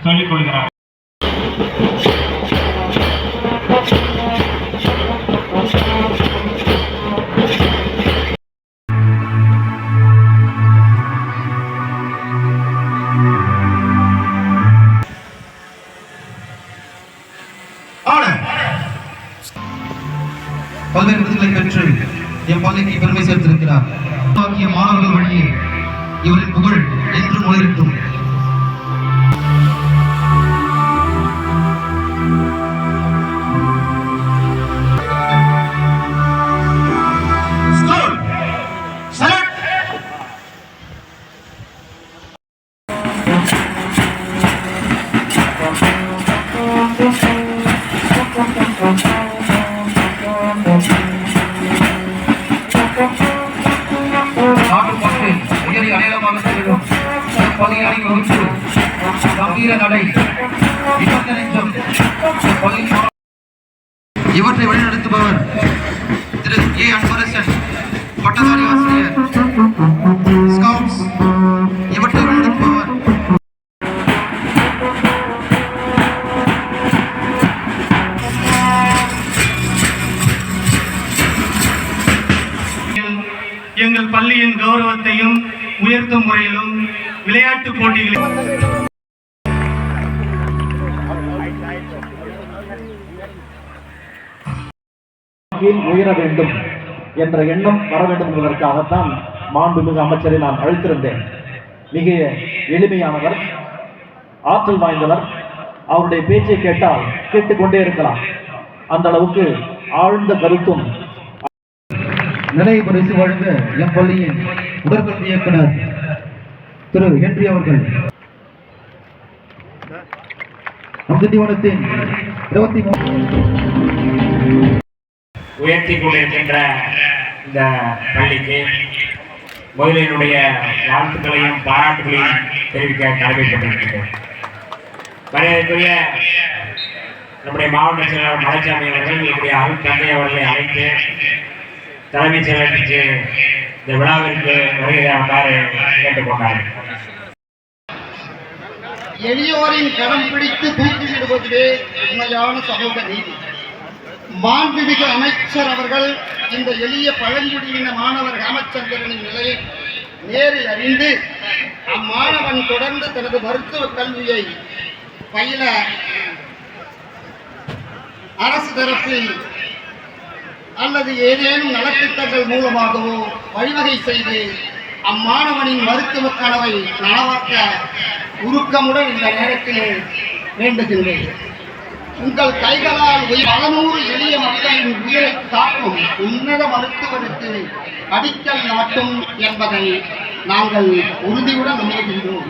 சொல்லிக் கொள்கிறார். பல்வேறு விருதுகளை பெற்று என் பள்ளிக்கு பெருமை சேர்த்திருக்கிறார். மாணவர்கள் வழியே இவரின் புகழ் என்றும் ஒளிரட்டும். இவற்றை வழிநடத்துபவர் திரு ஏ அன்பரசன், பட்டதாரி ஆசிரியர், ஸ்கவுட்ஸ். இவற்றை வழிநடத்துபவர் எங்கள் பள்ளியின் கௌரவத்தையும் உயர்த்தும் முறையிலும் விளையாட்டு போட்டிகளில் உயர வேண்டும் என்ற எண்ணம் வர வேண்டும் என்பதற்காகத்தான் மாண்புமிகு அமைச்சரை நான் அழைத்திருந்தேன். மிக எளிமையானவர், ஆற்றல் வாய்ந்தவர். அவருடைய பேச்சை கேட்டால் கேட்டுக்கொண்டே இருக்கலாம். அந்த அளவுக்கு ஆழ்ந்த கருத்தும். நினைவு பரிசு வழங்க எம் பள்ளியின் உடற்கல்வி இயக்குனர் திரு ஹென்றி அவர்கள் நம் திண்டிவனத்தின் 23 உயர்த்தி கொண்டிருக்கின்ற இந்த பள்ளிக்கு முதலினுடைய வாழ்த்துக்களையும் பாராட்டுகளையும் தெரிவிக்க கடமைப்பட்டிருக்கின்றோம். மரியாதைக்குரிய நம்முடைய மாவட்ட செயலாளர் மலைச்சாமி அவர்கள் என்னுடைய அருள் தந்தை அவர்களை அழைத்து தலைமைச் செயலருக்கு இந்த விழாவிற்கு வருகிறார் கேட்டுக்கொண்டார்கள். எளியோரின் கரம் பிடித்து தூக்கிவிடுவதிலே உண்மையான சமூக நீதி. மாண்புமிகு அமைச்சர் அவர்கள் இந்த எளிய பழங்குடியின மாணவர் ராமச்சந்திரனின் நிலையை நேரில் அறிந்து அம்மாணவன் தொடர்ந்து தனது மருத்துவ கல்வியை பயில அரசு தரப்பில் அல்லது ஏதேனும் நலத்திட்டங்கள் மூலமாகவோ வழிவகை செய்து அம்மாணவனின் மருத்துவ கனவை நனவாக்க உருக்கமுடன் இந்த நேரத்தில் வேண்டுகின்றேன். உங்கள் கைகளால் 100 எளிய மக்களின் உயிரை காக்கும் உன்னத மருத்துவருக்கு அடிக்கல் நாட்டும் என்பதை நாங்கள் உறுதியுடன் நம்புகின்றோம்.